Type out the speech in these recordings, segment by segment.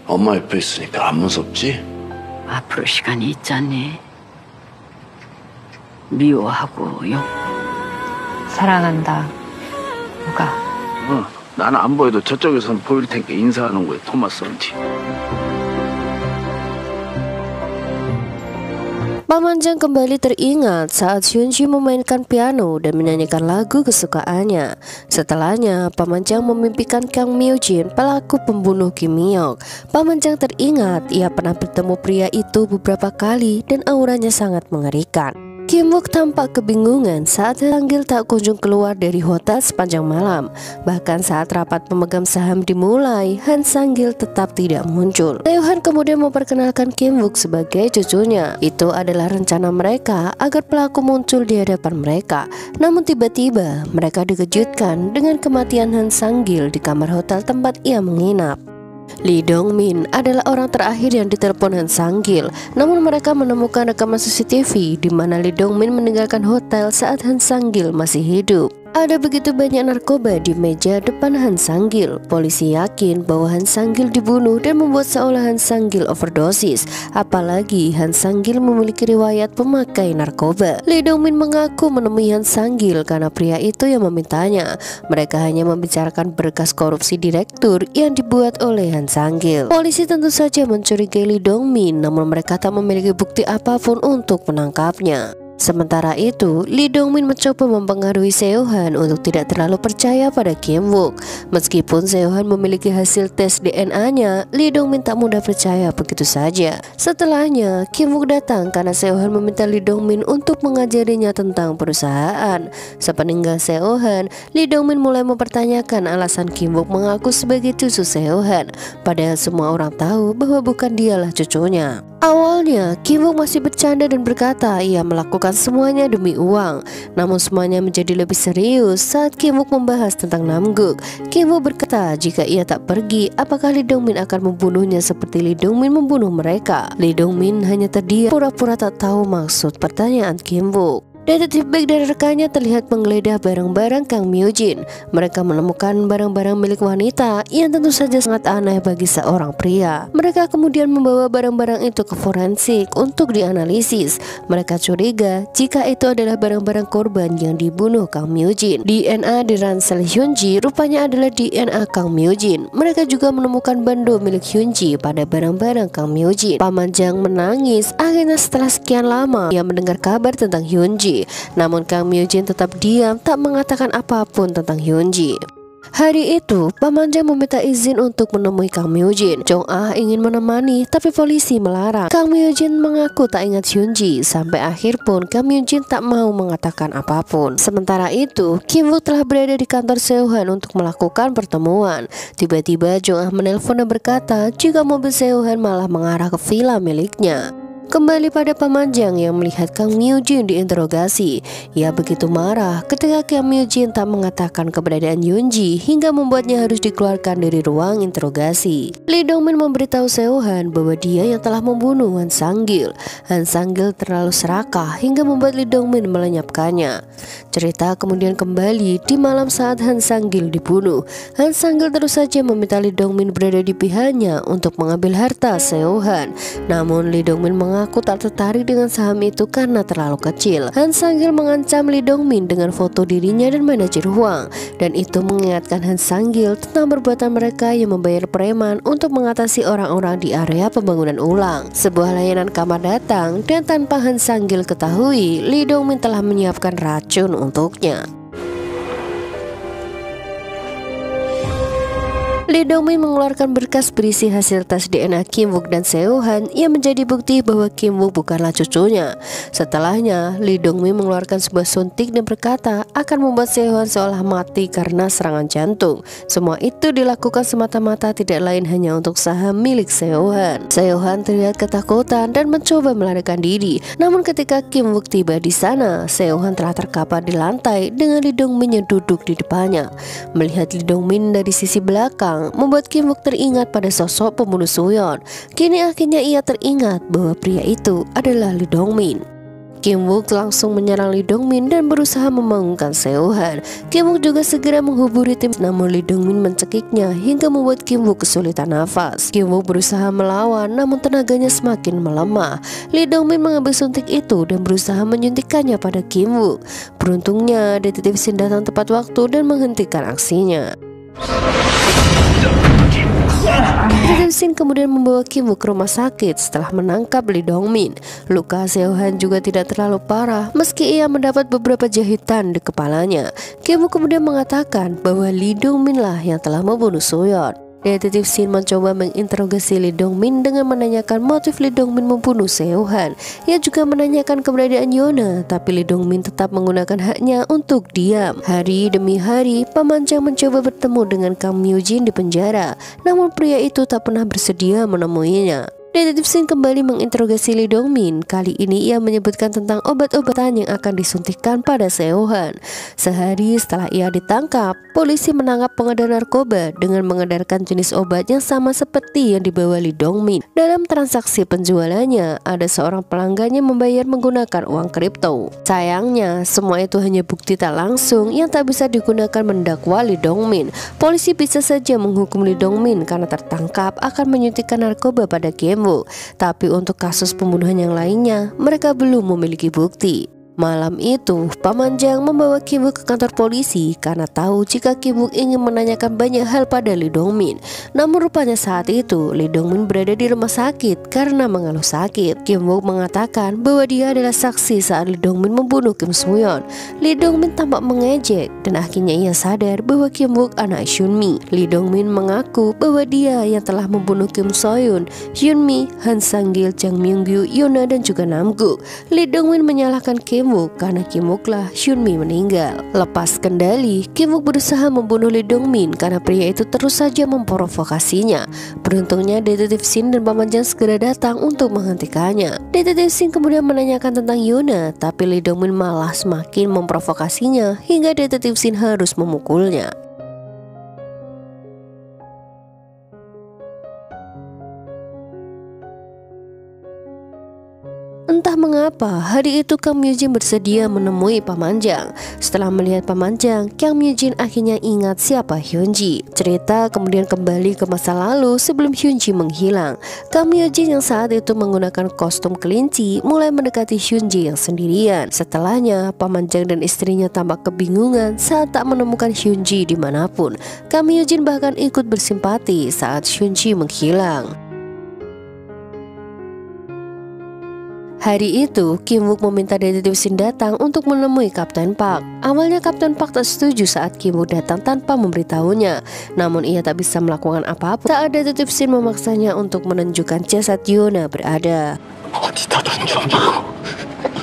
엄마 옆에 있으니까 안 무섭지? 앞으로 시간이 있잖니. 미워하고 사랑한다. 누가? 나는 안 보여도 저쪽에서는 보일 테니까 인사하는 거야, 토마스한테. Pamanjang kembali teringat saat Hyunji memainkan piano dan menyanyikan lagu kesukaannya. Setelahnya, Pamanjang memimpikan Kang Myo-jin, pelaku pembunuh Kim Mi-hyuk. Pamanjang teringat ia pernah bertemu pria itu beberapa kali dan auranya sangat mengerikan. Kim-wook tampak kebingungan saat Han Sang-gil tak kunjung keluar dari hotel sepanjang malam. Bahkan saat rapat pemegang saham dimulai, Han Sang-gil tetap tidak muncul. Seo-han kemudian memperkenalkan Kim-wook sebagai cucunya. Itu adalah rencana mereka agar pelaku muncul di hadapan mereka. Namun tiba-tiba mereka dikejutkan dengan kematian Han Sang-gil di kamar hotel tempat ia menginap. Lee Dong-min adalah orang terakhir yang ditelepon Han Sang-gil. Namun mereka menemukan rekaman CCTV di mana Lee Dong-min meninggalkan hotel saat Han Sang-gil masih hidup. Ada begitu banyak narkoba di meja depan Han Sang-gil. Polisi yakin bahwa Han Sang-gil dibunuh dan membuat seolah Han Sang-gil overdosis. Apalagi Han Sang-gil memiliki riwayat pemakai narkoba. Lee Dong-min mengaku menemui Han Sang-gil karena pria itu yang memintanya. Mereka hanya membicarakan berkas korupsi direktur yang dibuat oleh Han Sang-gil. Polisi tentu saja mencurigai Lee Dong-min, namun mereka tak memiliki bukti apapun untuk menangkapnya. Sementara itu, Lee Dong-min mencoba mempengaruhi Seo-han untuk tidak terlalu percaya pada Kim-wook. Meskipun Seo-han memiliki hasil tes DNA-nya, Lee Dong-min tak mudah percaya begitu saja. Setelahnya, Kim-wook datang karena Seo-han meminta Lee Dong-min untuk mengajarinya tentang perusahaan. Sepeninggal Seo-han, Lee Dong-min mulai mempertanyakan alasan Kim-wook mengaku sebagai cucu Seo-han. Padahal semua orang tahu bahwa bukan dialah cucunya. Awalnya, Kim-wook masih bercanda dan berkata ia melakukan semuanya demi uang. Namun semuanya menjadi lebih serius saat Kim-wook membahas tentang Namguk. Kim-wook berkata jika ia tak pergi, apakah Lee Dong-min akan membunuhnya seperti Lee Dong-min membunuh mereka. Lee Dong-min hanya terdiam, pura-pura tak tahu maksud pertanyaan Kim-wook. Detektif Baek dan rekannya terlihat menggeledah barang-barang Kang Myo-jin. Mereka menemukan barang-barang milik wanita yang tentu saja sangat aneh bagi seorang pria. Mereka kemudian membawa barang-barang itu ke forensik untuk dianalisis. Mereka curiga jika itu adalah barang-barang korban yang dibunuh Kang Myo-jin. DNA di ransel Hyunji rupanya adalah DNA Kang Myo-jin. Mereka juga menemukan bando milik Hyunji pada barang-barang Kang Myo-jin. Pamanjang menangis akhirnya setelah sekian lama ia mendengar kabar tentang Hyunji. Namun Kang Myo-jin tetap diam, tak mengatakan apapun tentang Hyunji. Hari itu, Pamanjang meminta izin untuk menemui Kang Myo-jin. Jong-ah ingin menemani, tapi polisi melarang. Kang Myo-jin mengaku tak ingat Hyunji. Sampai akhir pun Kang Myo-jin tak mau mengatakan apapun. Sementara itu, Kim-wook telah berada di kantor Seo-han untuk melakukan pertemuan. Tiba-tiba Jong-ah menelpon dan berkata jika mobil Seo-han malah mengarah ke villa miliknya. Kembali pada Pamanjang yang melihat Kang Myo-jin diinterogasi. Ia begitu marah ketika Kang Myo-jin tak mengatakan keberadaan Hyunji hingga membuatnya harus dikeluarkan dari ruang interogasi. Lee Dong-min memberitahu Seo-han bahwa dia yang telah membunuh Han Sang-gil. Han Sang-gil terlalu serakah hingga membuat Lee Dong-min melenyapkannya. Cerita kemudian kembali di malam saat Han Sang-gil dibunuh. Han Sang-gil terus saja meminta Lee Dong-min berada di pihaknya untuk mengambil harta Seo-han. Namun Lee Dong-min mengaku tak tertarik dengan saham itu karena terlalu kecil. Han Sang-gil mengancam Lee Dong-min dengan foto dirinya dan manajer Hwang, dan itu mengingatkan Han Sang-gil tentang perbuatan mereka yang membayar preman untuk mengatasi orang-orang di area pembangunan ulang. Sebuah layanan kamar datang dan tanpa Han Sang-gil ketahui, Lee Dong-min telah menyiapkan racun untuknya. Lee Dong-min mengeluarkan berkas berisi hasil tes DNA Kim-wook dan Seo-han yang menjadi bukti bahwa Kim-wook bukanlah cucunya. Setelahnya, Lee Dong-min mengeluarkan sebuah suntik dan berkata akan membuat Seo-han seolah mati karena serangan jantung. Semua itu dilakukan semata-mata tidak lain hanya untuk saham milik Seo-han. Seo-han terlihat ketakutan dan mencoba melarikan diri. Namun ketika Kim-wook tiba di sana, Seo-han telah terkapar di lantai dengan Lee Dong-min yang duduk di depannya. Melihat Lee Dong-min dari sisi belakang membuat Kim-wook teringat pada sosok pembunuh Suyeon. Kini akhirnya ia teringat bahwa pria itu adalah Lee Dong-min. Kim Wook langsung menyerang Lee Dong Min dan berusaha membangunkan Seo Han. Kim Wook juga segera menghubungi tim, namun Lee Dong Min mencekiknya hingga membuat Kim Wook kesulitan nafas. Kim Wook berusaha melawan, namun tenaganya semakin melemah. Lee Dong Min mengambil suntik itu dan berusaha menyuntikkannya pada Kim Wook. Beruntungnya detektif Shin datang tepat waktu dan menghentikan aksinya. Detektif Shin kemudian membawa Kim Wook ke rumah sakit setelah menangkap Lee Dong Min. Luka Seo Han juga tidak terlalu parah meski ia mendapat beberapa jahitan di kepalanya. Kim Wook kemudian mengatakan bahwa Lee Dong Min lah yang telah membunuh Soyeon. Detektif Shin mencoba menginterogasi Lee Dong Min dengan menanyakan motif Lee Dong Min membunuh Seo Han. Ia juga menanyakan keberadaan Yona, tapi Lee Dong Min tetap menggunakan haknya untuk diam. Hari demi hari, Pamanjang mencoba bertemu dengan Kang Myo Jin di penjara, namun pria itu tak pernah bersedia menemuinya. Detektif Shin kembali menginterogasi Lee Dong Min. Kali ini ia menyebutkan tentang obat-obatan yang akan disuntikkan pada Seo Han. Sehari setelah ia ditangkap, polisi menangkap pengedar narkoba dengan mengedarkan jenis obat yang sama seperti yang dibawa Lee Dong Min. Dalam transaksi penjualannya, ada seorang pelanggannya membayar menggunakan uang kripto. Sayangnya, semua itu hanya bukti tak langsung yang tak bisa digunakan mendakwa Lee Dong Min. Polisi bisa saja menghukum Lee Dong Min karena tertangkap akan menyuntikkan narkoba pada Kim Wook. Tapi untuk kasus pembunuhan yang lainnya, mereka belum memiliki bukti. Malam itu, Pamanjang membawa Kim Wook ke kantor polisi karena tahu jika Kim Wook ingin menanyakan banyak hal pada Lee Dong Min. Namun rupanya saat itu Lee Dong Min berada di rumah sakit karena mengeluh sakit. Kim Wook mengatakan bahwa dia adalah saksi saat Lee Dong Min membunuh Kim Soo-yeon. Lee Dong Min tampak mengejek dan akhirnya ia sadar bahwa Kim Wook anak Hyun-mi. Lee Dong Min mengaku bahwa dia yang telah membunuh Kim Soo-yeon, Hyun-mi, Han Sang-gil, Jang Myung-gyu, Yona dan juga Nam-guk. Lee Dong Min menyalahkan Kim Wook karena Kim Wook lah Hyun-mi meninggal. Lepas kendali, Kim Wook berusaha membunuh Lee Dong Min karena pria itu terus saja memprovokasinya. Beruntungnya detektif Shin dan Pamanjang segera datang untuk menghentikannya. Detektif Shin kemudian menanyakan tentang Yona, tapi Lee Dong Min malah semakin memprovokasinya hingga detektif Shin harus memukulnya. Entah mengapa, hari itu Kang Myo Jin bersedia menemui Pamanjang. Setelah melihat Pamanjang, Kang Myo Jin akhirnya ingat siapa Hyunji. Cerita kemudian kembali ke masa lalu sebelum Hyunji menghilang. Kang Myo Jin yang saat itu menggunakan kostum kelinci mulai mendekati Hyunji yang sendirian. Setelahnya, Pamanjang dan istrinya tampak kebingungan saat tak menemukan Hyunji dimanapun. Kang Myo Jin bahkan ikut bersimpati saat Hyunji menghilang. Hari itu, Kim Wook meminta detektif Shin datang untuk menemui Kapten Park. Awalnya Kapten Park tak setuju saat Kim Wook datang tanpa memberitahunya. Namun ia tak bisa melakukan apa-apa saat detektif Shin memaksanya untuk menunjukkan jasad Yona berada.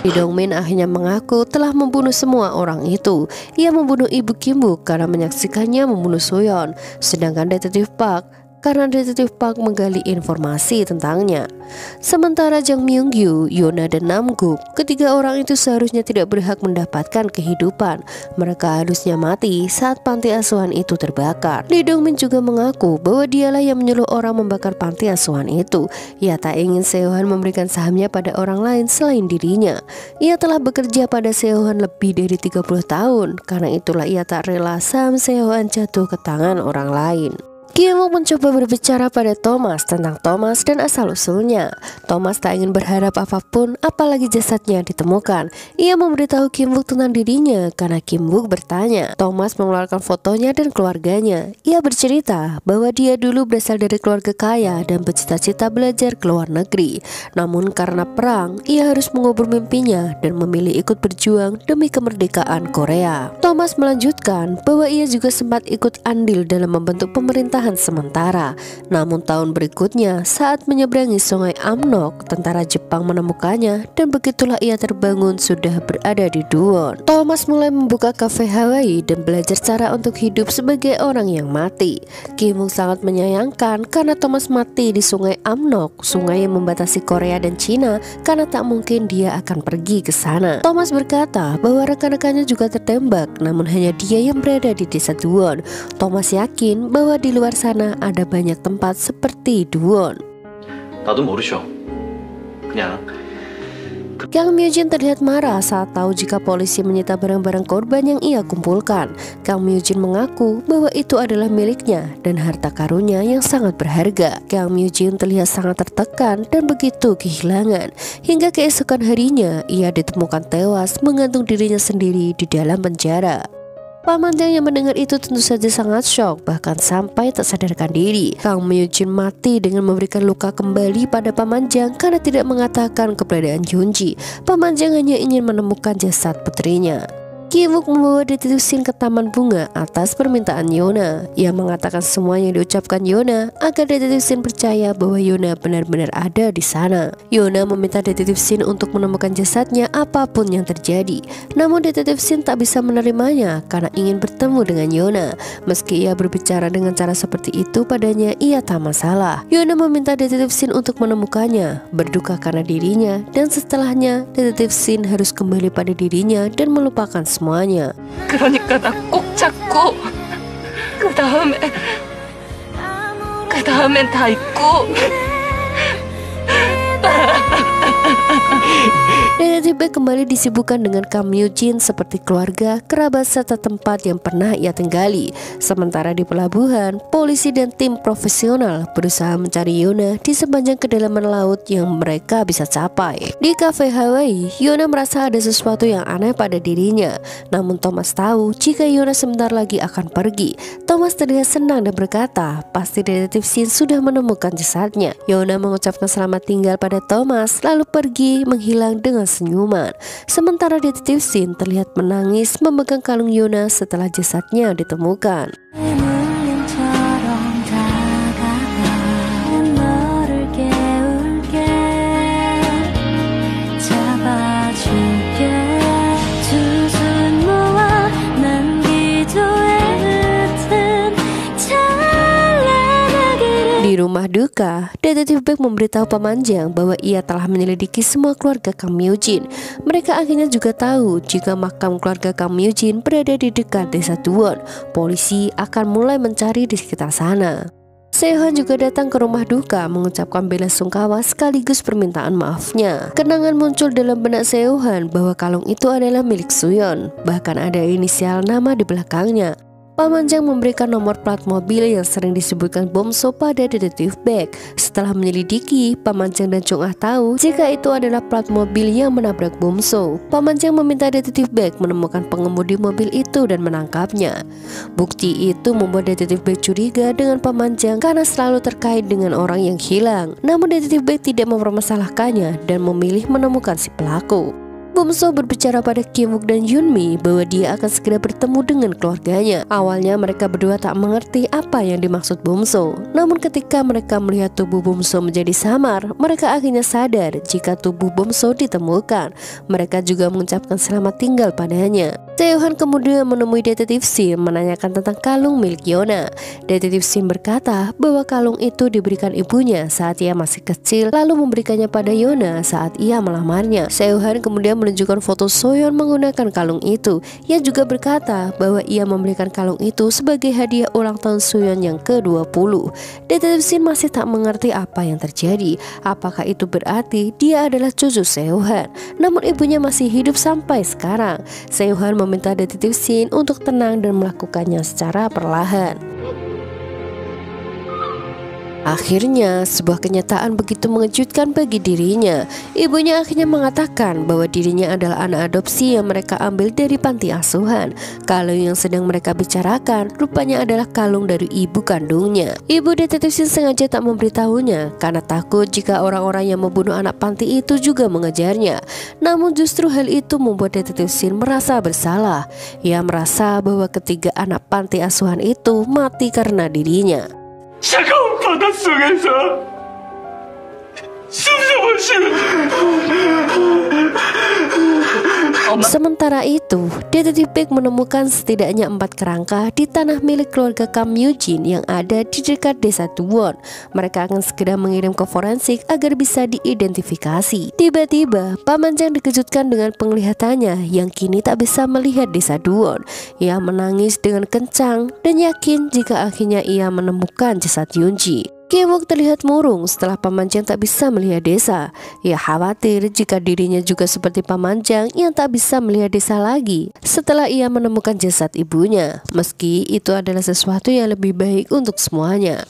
Lee Dong Min akhirnya mengaku telah membunuh semua orang itu. Ia membunuh ibu Kim Wook karena menyaksikannya membunuh Soyeon. Sedangkan detektif Park karena detektif Park menggali informasi tentangnya. Sementara Jang Myung-gyu, Yona dan Nam-guk, ketiga orang itu seharusnya tidak berhak mendapatkan kehidupan. Mereka harusnya mati saat panti asuhan itu terbakar. Lee Dong Min juga mengaku bahwa dialah yang menyuruh orang membakar panti asuhan itu. Ia tak ingin Seo Han memberikan sahamnya pada orang lain selain dirinya. Ia telah bekerja pada Seo Han lebih dari 30 tahun. Karena itulah ia tak rela saham Seo Han jatuh ke tangan orang lain. Kim Wook mencoba berbicara pada Thomas tentang Thomas dan asal-usulnya. Thomas tak ingin berharap apapun, apalagi jasadnya ditemukan. Ia memberitahu Kim Wook tentang dirinya karena Kim Wook bertanya. Thomas mengeluarkan fotonya dan keluarganya. Ia bercerita bahwa dia dulu berasal dari keluarga kaya dan bercita-cita belajar ke luar negeri. Namun karena perang, ia harus mengubur mimpinya dan memilih ikut berjuang demi kemerdekaan Korea. Thomas melanjutkan bahwa ia juga sempat ikut andil dalam membentuk pemerintahan sementara. Namun tahun berikutnya saat menyeberangi sungai Amnok, tentara Jepang menemukannya dan begitulah ia terbangun sudah berada di Duwon. Thomas mulai membuka kafe Hawaii dan belajar cara untuk hidup sebagai orang yang mati. Kim Wook sangat menyayangkan karena Thomas mati di sungai Amnok, sungai yang membatasi Korea dan Cina, karena tak mungkin dia akan pergi ke sana. Thomas berkata bahwa rekan-rekannya juga tertembak, namun hanya dia yang berada di desa Duwon. Thomas yakin bahwa di luar sana ada banyak tempat seperti Duwon. 나도 모르죠. 그냥 Kang Myo-jin terlihat marah saat tahu jika polisi menyita barang-barang korban yang ia kumpulkan. Kang Myo-jin mengaku bahwa itu adalah miliknya dan harta karunnya yang sangat berharga. Kang Myo-jin terlihat sangat tertekan dan begitu kehilangan. Hingga keesokan harinya, ia ditemukan tewas menggantung dirinya sendiri di dalam penjara. Paman Jang yang mendengar itu tentu saja sangat shock, bahkan sampai tak sadarkan diri. Kang Myo-jin mati dengan memberikan luka kembali pada Paman Jang karena tidak mengatakan keberadaan Hyunji. Paman Jang hanya ingin menemukan jasad putrinya. Ki-wook membawa detektif Shin ke taman bunga atas permintaan Yona. Ia mengatakan semua yang diucapkan Yona agar detektif Shin percaya bahwa Yona benar-benar ada di sana. Yona meminta detektif Shin untuk menemukan jasadnya apapun yang terjadi. Namun detektif Shin tak bisa menerimanya karena ingin bertemu dengan Yona. Meski ia berbicara dengan cara seperti itu padanya, ia tak masalah. Yona meminta detektif Shin untuk menemukannya, berduka karena dirinya, dan setelahnya detektif Shin harus kembali pada dirinya dan melupakan semuanya. 그러니까 나 꼭 잡고 그 다음엔 다 잊고. Detektif Baek kembali disibukkan dengan Kang Myo-jin seperti keluarga, kerabat, serta tempat yang pernah ia tinggali. Sementara di pelabuhan, polisi dan tim profesional berusaha mencari Yona di sepanjang kedalaman laut yang mereka bisa capai. Di kafe Hawaii, Yona merasa ada sesuatu yang aneh pada dirinya. Namun Thomas tahu jika Yona sebentar lagi akan pergi. Thomas terlihat senang dan berkata, pasti detektif Shin sudah menemukan jasadnya. Yona mengucapkan selamat tinggal pada Thomas, lalu pergi menghilang dengan senyuman. Sementara detektif Shin terlihat menangis memegang kalung Yona setelah jasadnya ditemukan. Di rumah duka, detektif Baek memberitahu Paman Jang bahwa ia telah menyelidiki semua keluarga Kang Myo-jin. Mereka akhirnya juga tahu jika makam keluarga Kang Myo-jin berada di dekat desa Duwon. Polisi akan mulai mencari di sekitar sana. Seo-han juga datang ke rumah duka mengucapkan bela sungkawa sekaligus permintaan maafnya. Kenangan muncul dalam benak Seo-han bahwa kalung itu adalah milik Suyeon. Bahkan ada inisial nama di belakangnya. Paman Jang memberikan nomor plat mobil yang sering disebutkan Bomso pada detektif Baek. Setelah menyelidiki, Paman Jang dan Chung Ah tahu jika itu adalah plat mobil yang menabrak Bomso. Paman Jang meminta detektif Baek menemukan pengemudi mobil itu dan menangkapnya. Bukti itu membuat detektif Baek curiga dengan Paman Jang karena selalu terkait dengan orang yang hilang. Namun detektif Baek tidak mempermasalahkannya dan memilih menemukan si pelaku. Bomso berbicara pada Ki-wook dan Yunmi bahwa dia akan segera bertemu dengan keluarganya. Awalnya mereka berdua tak mengerti apa yang dimaksud Bomso. Namun ketika mereka melihat tubuh Bomso menjadi samar, mereka akhirnya sadar jika tubuh Bomso ditemukan. Mereka juga mengucapkan selamat tinggal padanya. Seo-han kemudian menemui detektif Shin menanyakan tentang kalung milik Yona. Detektif Shin berkata bahwa kalung itu diberikan ibunya saat ia masih kecil, lalu memberikannya pada Yona saat ia melamarnya. Seo-han kemudian menunjukkan foto Soyeon menggunakan kalung itu. Ia juga berkata bahwa ia memberikan kalung itu sebagai hadiah ulang tahun Soyeon yang ke-20. Detektif Shin masih tak mengerti apa yang terjadi. Apakah itu berarti dia adalah cucu Seo-han? Namun ibunya masih hidup sampai sekarang. Seo-han meminta detektif Shin untuk tenang dan melakukannya secara perlahan. Akhirnya, sebuah kenyataan begitu mengejutkan bagi dirinya. Ibunya akhirnya mengatakan bahwa dirinya adalah anak adopsi yang mereka ambil dari panti asuhan. Kalung yang sedang mereka bicarakan rupanya adalah kalung dari ibu kandungnya. Ibu detektif Shin sengaja tak memberitahunya karena takut jika orang-orang yang membunuh anak panti itu juga mengejarnya. Namun justru hal itu membuat detektif Shin merasa bersalah. Ia merasa bahwa ketiga anak panti asuhan itu mati karena dirinya. 차가운 바닷속에서 숨쉬고 쉬는 Sementara itu, detektif Baek menemukan setidaknya 4 kerangka di tanah milik keluarga Kang Myo-jin yang ada di dekat desa Duwon. Mereka akan segera mengirim ke forensik agar bisa diidentifikasi. Tiba-tiba, Paman Jang dikejutkan dengan penglihatannya yang kini tak bisa melihat desa Duwon. Ia menangis dengan kencang dan yakin jika akhirnya ia menemukan jasad Yunji. Kim Wook terlihat murung setelah Pamanjang tak bisa melihat desa. Ia khawatir jika dirinya juga seperti Pamanjang yang tak bisa melihat desa lagi setelah ia menemukan jasad ibunya. Meski itu adalah sesuatu yang lebih baik untuk semuanya.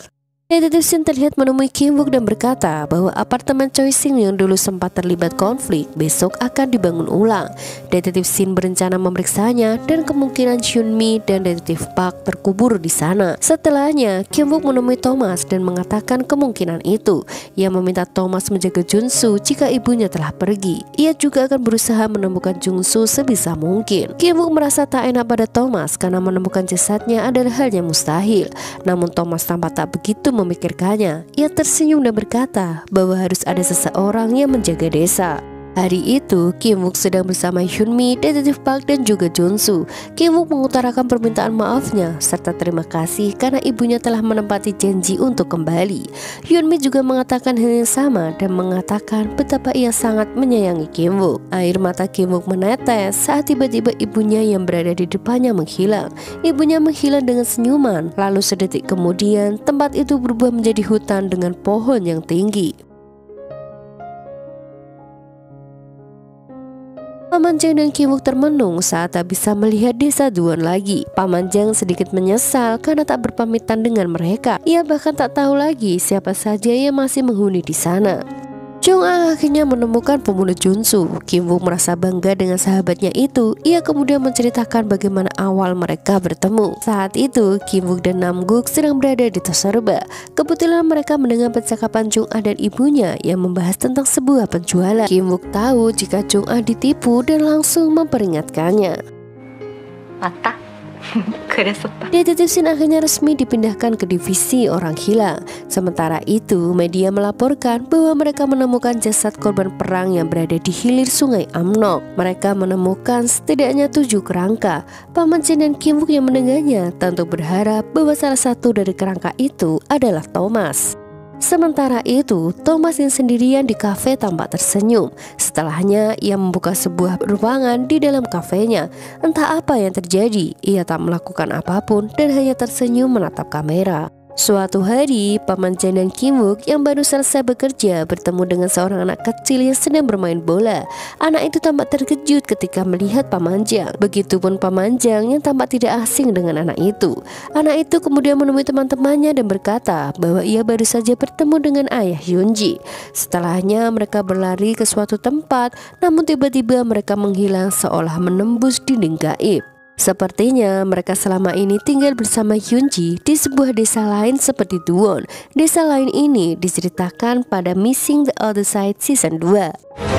Detektif Shin terlihat menemui Kim Wook dan berkata bahwa apartemen Choi Sing yang dulu sempat terlibat konflik besok akan dibangun ulang. Detektif Shin berencana memeriksanya dan kemungkinan Hyun Mi dan Detektif Park terkubur di sana. Setelahnya, Kim Wook menemui Thomas dan mengatakan kemungkinan itu. Ia meminta Thomas menjaga Junsu jika ibunya telah pergi. Ia juga akan berusaha menemukan Junsu sebisa mungkin. Kim Wook merasa tak enak pada Thomas karena menemukan jasadnya adalah hal yang mustahil. Namun Thomas tampak tak begitu memikirkannya. Ia tersenyum dan berkata bahwa harus ada seseorang yang menjaga desa. Hari itu, Kim Wook sedang bersama Hyun Mi, Detektif Park dan juga Junsu. Kim Wook mengutarakan permintaan maafnya serta terima kasih karena ibunya telah menepati janji untuk kembali. Hyun Mi juga mengatakan hal yang sama dan mengatakan betapa ia sangat menyayangi Kim Wook. Air mata Kim Wook menetes saat tiba-tiba ibunya yang berada di depannya menghilang. Ibunya menghilang dengan senyuman, lalu sedetik kemudian tempat itu berubah menjadi hutan dengan pohon yang tinggi. Pamanjang dan Kim Wook termenung saat tak bisa melihat desa Duwon lagi. Pamanjang sedikit menyesal karena tak berpamitan dengan mereka. Ia bahkan tak tahu lagi siapa saja yang masih menghuni di sana. Jung-ah akhirnya menemukan pembunuh Junsu. Kim Wook merasa bangga dengan sahabatnya itu. Ia kemudian menceritakan bagaimana awal mereka bertemu. Saat itu, Kim Wook dan Namguk sedang berada di tos serba. Kebetulan mereka mendengar percakapan Jung-ah dan ibunya yang membahas tentang sebuah penjualan. Kim Wook tahu jika Jung-ah ditipu dan langsung memperingatkannya. 맞다. 그랬었다. Detektif Shin akhirnya resmi dipindahkan ke divisi orang hilang. Sementara itu, media melaporkan bahwa mereka menemukan jasad korban perang yang berada di hilir sungai Amnok. Mereka menemukan setidaknya 7 kerangka. Paman Shin dan Kim Wook yang mendengarnya tentu berharap bahwa salah satu dari kerangka itu adalah Thomas. Sementara itu, Thomas yang sendirian di kafe tampak tersenyum. Setelahnya, ia membuka sebuah ruangan di dalam kafenya. Entah apa yang terjadi, ia tak melakukan apapun dan hanya tersenyum menatap kamera. Suatu hari, Pamanjang dan Kim Wook yang baru selesai bekerja bertemu dengan seorang anak kecil yang sedang bermain bola. Anak itu tampak terkejut ketika melihat Pamanjang. Begitupun Pamanjang yang tampak tidak asing dengan anak itu. Anak itu kemudian menemui teman-temannya dan berkata bahwa ia baru saja bertemu dengan ayah Hyunji. Setelahnya mereka berlari ke suatu tempat, namun tiba-tiba mereka menghilang seolah menembus dinding gaib. Sepertinya mereka selama ini tinggal bersama Hyunji di sebuah desa lain seperti Duwon. Desa lain ini diceritakan pada Missing the Other Side Season 2.